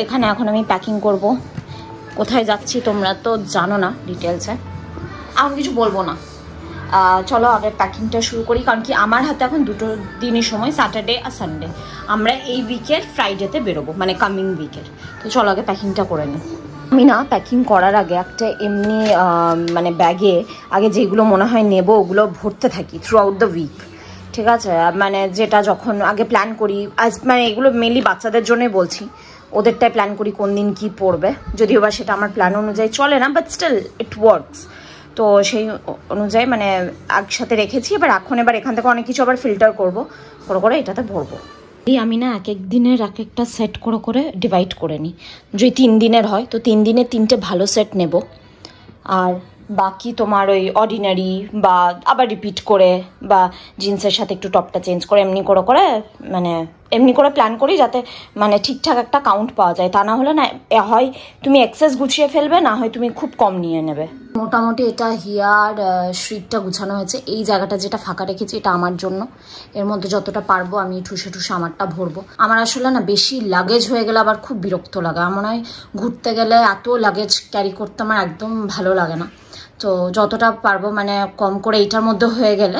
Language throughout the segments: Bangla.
এখানে এখন আমি প্যাকিং করব। কোথায় যাচ্ছি তোমরা তো জানো না ডিটেলসে, আমি কিছু বলবো না। চলো আগে প্যাকিংটা শুরু করি, কারণ কি আমার হাতে এখন দুটো দিনের সময়, স্যাটারডে আর সানডে। আমরা এই উইকের ফ্রাইডেতে বেরোবো, মানে কামিং উইকের। তো চলো আগে প্যাকিংটা করে নিই। আমি না প্যাকিং করার আগে একটা এমনি মানে ব্যাগে আগে যেগুলো মনে হয় নেব ওগুলো ভরতে থাকি থ্রু আউট দ্য উইক, ঠিক আছে? মানে যেটা যখন আগে প্ল্যান করি, আজ মানে এগুলো মেনলি বাচ্চাদের জন্যই বলছি, ওদেরটাই প্ল্যান করি কোন দিন কী পড়বে, যদিও বা সেটা আমার প্ল্যান অনুযায়ী চলে না, বাট স্টিল ইট ওয়ার্কস। তো সেই অনুযায়ী মানে একসাথে রেখেছি। এবার এখান থেকে অনেক কিছু আবার ফিল্টার করবো, করে এটাতে ভরবো। এই আমি না এক এক দিনের এক একটা সেট করে ডিভাইড করে নিই। যদি 3 দিনের হয় তো 3 দিনে 3টে ভালো সেট নেব, আর বাকি তোমার ওই অর্ডিনারি বা আবার রিপিট করে বা জিন্সের সাথে একটু টপটা চেঞ্জ করে এমনি করে মানে এমনি করে প্ল্যান করি, যাতে মানে ঠিকঠাক একটা কাউন্ট পাওয়া যায়। তা না হলে না হয় তুমি এক্সেস গুছিয়ে ফেলবে, না হয় তুমি খুব কম নিয়ে নেবে। মোটামুটি এটা হিয়ার স্ট্রিটটা গুছানো হয়েছে। এই জায়গাটা যেটা ফাঁকা রেখেছি এটা আমার জন্য, এর মধ্যে যতটা পারবো আমি ঠুসে আমারটা ভরবো। আমার আসলে না বেশি লাগেজ হয়ে গেলে আবার খুব বিরক্ত লাগে। আমার মনে হয় ঘুরতে গেলে এত লাগেজ ক্যারি করতে আমার একদম ভালো লাগে না। তো যতটা পারবো মানে কম করে এটার মধ্যে হয়ে গেলে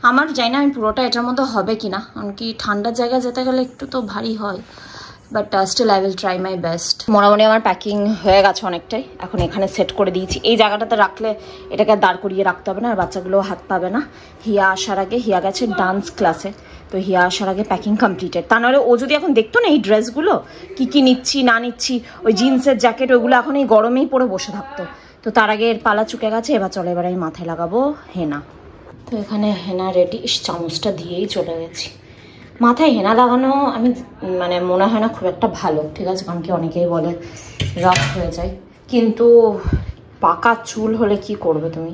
আমার জানি না আমি পুরোটা এটার মধ্যে হবে কিনা, কারণ কি ঠান্ডার জায়গায় যেতে গেলে একটু তো ভারী হয়, but still I will try my best. মোটামুটি আমার প্যাকিং হয়ে গেছে অনেকটাই, এখন এখানে সেট করে দিয়েছি। এই জায়গাটাতে রাখলে এটাকে দাঁড় করিয়ে রাখতে হবে না, আর বাচ্চাগুলোও হাত পাবে না। হিয়া আসার আগে, হিয়া গেছে ডান্স ক্লাসে, তো হিয়া আসার আগে প্যাকিং কমপ্লিটেড। তা নাহলে ও যদি এখন দেখতো না এই ড্রেসগুলো কী নিচ্ছি না নিচ্ছি, ওই জিন্সের জ্যাকেট ওইগুলো এখন এই গরমেই পরে বসে থাকতো। তো তার আগে এর পালা চুকে গেছে। এবার চলো এবার আমি মাথায় লাগাবো হেনা। তো এখানে হেনা রেডি, চামচটা দিয়েই চলে গেছি। মাথায় হেনা লাগানো আমি মানে মনে হয় না খুব একটা ভালো, ঠিক আছে, কারণ কি অনেকেই বলে রাফ হয়ে যায়, কিন্তু পাকা চুল হলে কি করবে তুমি।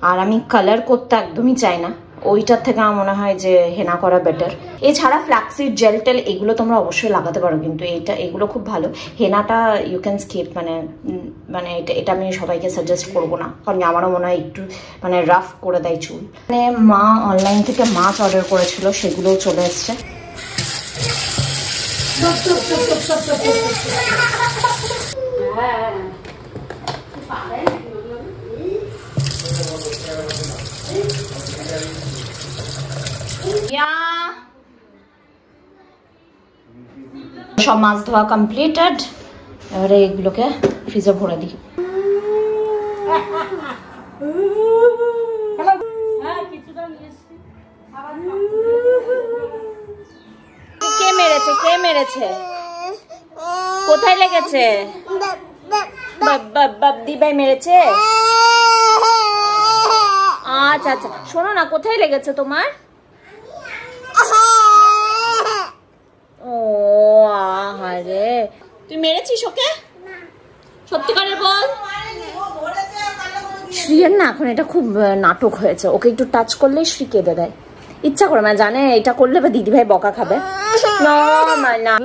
আর আমি কালার করতে একদমই চাই না, ওইটার থেকে আমার মনে হয় যে হেনা করা বেটার। এছাড়া ফ্ল্যাক্সিড জেল টেল এগুলো তোমরা অবশ্যই লাগাতে পারো, কিন্তু এগুলো খুব ভালো। হেনাটা ইউ ক্যান স্কিপ, মানে এটা আমি সবাইকে সাজেস্ট করবো না, কারণ আমারও মনে হয় একটু মানে রাফ করে দেয় চুল। মানে মা অনলাইন থেকে মাছ অর্ডার করেছিল, সেগুলোও চলে এসছে। সব মাছ ধোয়া কমপ্লিটেড, এবারে এগুলোকে ফ্রিজে ভরে দিই। কে মেরেছে কোথায় লেগেছে? দিবাই মেরেছে। আচ্ছা আচ্ছা, শোনো না, কোথায় লেগেছে তোমার? ও আহারে, তুই মেরেছিস ওকে? সত্যিকারের বল। শ্রীয়ের না এখন এটা খুব নাটক হয়েছে, ওকে একটু টাচ করলেই শ্রী কেঁদে দেয়, ইচ্ছা করে, মানে জানে এটা করলে বা দিদিভাই বকা খাবে। না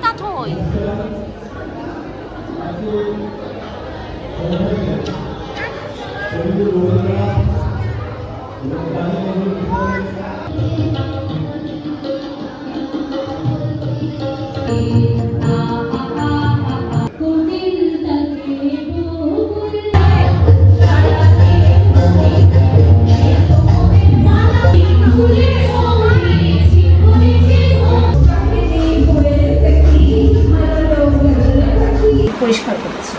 তা থই পরিষ্কার করছি।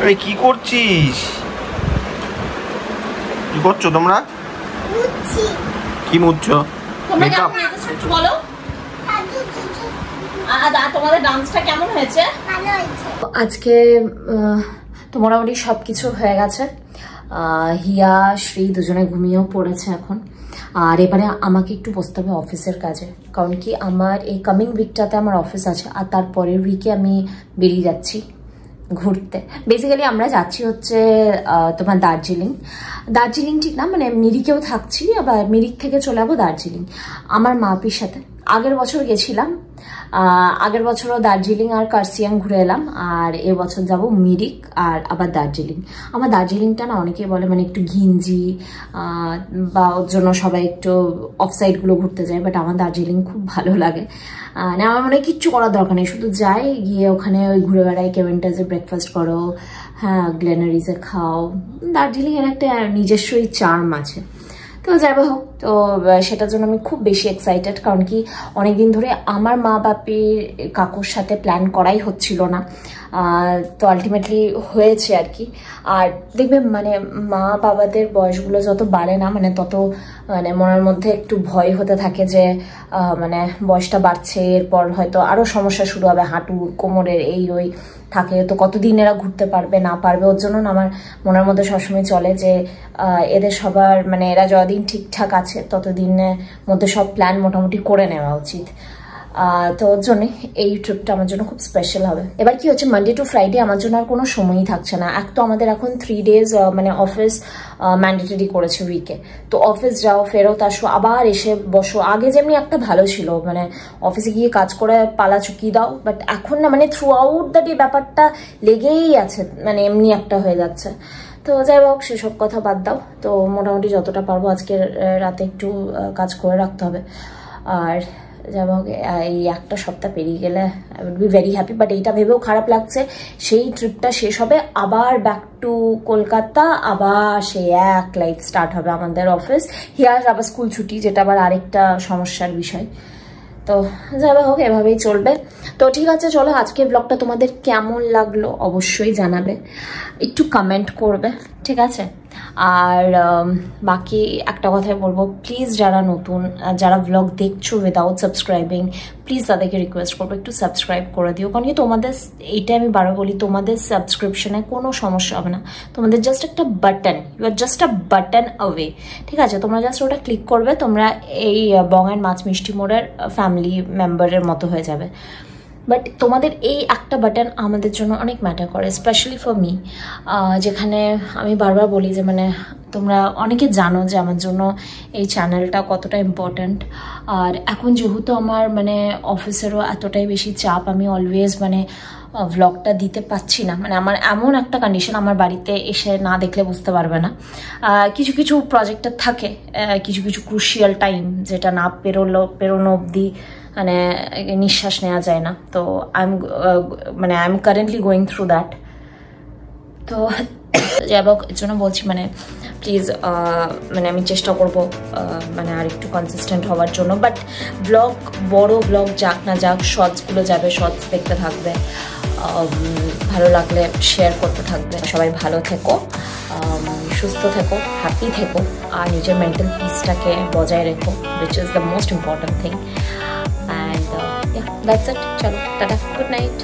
আরে কি করছিস? কি করছো তোমরা? মুছছি। কি মুছছো? তোমরা কেমন হয়েছে একটু বলো। তোমাদের ডান্সটা কেমন হয়েছে? ভালো হয়েছে। আজকে তো মোটামুটি সবকিছু হয়ে গেছে। হিয়া শ্রী দুজনে ঘুমিয়েও পড়েছে এখন। আর এবারে আমাকে একটু বসতে হবে অফিসের কাজে, কারণ কি আমার এই কামিং উইকটাতে আমার অফিস আছে, আর তারপরের উইকে আমি বেরিয়ে যাচ্ছি ঘুরতে। বেসিক্যালি আমরা যাচ্ছি হচ্ছে তোমার দার্জিলিং ঠিক না, মানে মিরিকেও থাকছি, আবার মিরিক থেকে চলে যাবো দার্জিলিং আমার মাপির সাথে। আগের বছর গেছিলাম, আগের বছরও দার্জিলিং আর কার্সিয়াং ঘুরে এলাম, আর এবছর যাব মিরিক আর আবার দার্জিলিং। আমার দার্জিলিংটা না অনেকে বলে মানে একটু ঘিঞ্জি, বা ওর জন্য সবাই একটু অফসাইডগুলো ঘুরতে যায়, বাট আমার দার্জিলিং খুব ভালো লাগে। মানে আমার মনে হয় কিচ্ছু করার দরকার নেই, শুধু যাই গিয়ে ওখানে ওই ঘুরে বেড়াই, কেভেন্টাসে ব্রেকফাস্ট করো, হ্যাঁ গ্লেনারিসে খাও। দার্জিলিংয়ের একটা নিজস্বই চার্ম আছে। তো যাই হোক, তো সেটার জন্য আমি খুব বেশি এক্সাইটেড, কারণ কি অনেকদিন ধরে আমার মা বাপির কাকুর সাথে প্ল্যান করাই হচ্ছিল না, তো আলটিমেটলি হয়েছে আর কি। আর দেখবে মানে মা বাবাদের বয়সগুলো যত বাড়ে না, মানে তত মানে মনের মধ্যে একটু ভয় হতে থাকে যে মানে বয়সটা বাড়ছে, এরপর হয়তো আরও সমস্যা শুরু হবে, হাঁটুর কোমরের এই ওই থাকে, তো কতদিন এরা ঘুরতে পারবে না পারবে। ওর জন্য না আমার মনের মধ্যে সবসময় চলে যে এদের সবার মানে এরা যতদিন ঠিকঠাক আছে ততদিনের মধ্যে সব প্ল্যান মোটামুটি করে নেওয়া উচিত। তো ওর জন্য এই ট্রিপটা আমার জন্য খুব স্পেশাল হবে। এবার কি হচ্ছে, মানডে টু ফ্রাইডে আমার জন্য আর কোনো সময়ই থাকছে না। এক তো আমাদের এখন 3 days মানে অফিস ম্যান্ডেটরি করেছে উইকে, তো অফিস যাও, ফেরত আসো, আবার এসে বসো। আগে যেমনি একটা ভালো ছিল, মানে অফিসে গিয়ে কাজ করে পালা চুকিয়ে দাও, বাট এখন না মানে থ্রু আউট দ্য ডে ব্যাপারটা লেগেই আছে, মানে এমনি একটা হয়ে যাচ্ছে। তো যাই হোক সেসব কথা বাদ দাও, তো মোটামুটি যতটা পারবো আজকের রাতে একটু কাজ করে রাখতে হবে। আর যাই হোক এই একটা সপ্তাহ পেরিয়ে গেলে I will be very happy. But এইটা ভেবেও খারাপ লাগছে, সেই ট্রিপটা শেষ হবে, আবার ব্যাক টু কলকাতা, আবার সেই এক লাইফ স্টার্ট হবে আমাদের অফিস। হিয়ার আবার স্কুল ছুটি, যেটা আবার আরেকটা সমস্যার বিষয়। তো যাই হোক এভাবেই চলবে। তো ঠিক আছে, চলো আজকে ব্লগটা তোমাদের কেমন লাগলো অবশ্যই জানাবে, একটু কমেন্ট করবে, ঠিক আছে। আর বাকি একটা কথাই বলবো, প্লিজ যারা নতুন, যারা ব্লগ দেখছো উইদাউট সাবস্ক্রাইবিং, প্লিজ তাদেরকে রিকোয়েস্ট করবো একটু সাবস্ক্রাইব করে দিও, কারণ কি তোমাদের এইটা আমি বারবার বলি, তোমাদের সাবস্ক্রিপশনে কোনো সমস্যা হবে না, তোমাদের জাস্ট একটা button, you are just a button away, ঠিক আছে। তোমরা জাস্ট ওটা ক্লিক করবে, তোমরা এই বং অ্যান্ড মাছ মিষ্টি মোড়ের ফ্যামিলি মেম্বারের মতো হয়ে যাবে। বাট তোমাদের এই একটা বাটন আমাদের জন্য অনেক ম্যাটার করে, স্পেশালি ফর মি, যেখানে আমি বারবার বলি যে মানে তোমরা অনেকে জানো যে আমার জন্য এই চ্যানেলটা কতটা ইম্পর্ট্যান্ট। আর এখন যেহেতু আমার মানে অফিসেরও এতটাই বেশি চাপ, আমি অলওয়েজ মানে ভ্লগটা দিতে পারছি না, মানে আমার এমন একটা কন্ডিশন, আমার বাড়িতে এসে না দেখলে বুঝতে পারবে না। কিছু কিছু প্রজেক্টের থাকে, কিছু কিছু ক্রুশিয়াল টাইম যেটা না পেরোনো অবধি মানে নিঃশ্বাস নেওয়া যায় না। তো I am currently going through that. তো যাই হোক এর জন্য বলছি মানে প্লিজ মানে আমি চেষ্টা করবো মানে আর একটু কনসিস্টেন্ট হওয়ার জন্য। বাট ব্লগ, বড় ব্লগ যাক না যাক, শর্টসগুলো যাবে, শর্টস দেখতে থাকবে, ভালো লাগলে শেয়ার করতে থাকবে। সবাই ভালো থেকো, সুস্থ থেকো, হ্যাপি থেকো, আর নিজের মেন্টাল পিসটাকে বজায় রেখো, which is the most important thing. And yeah, that's it. Chalo, tata, good night.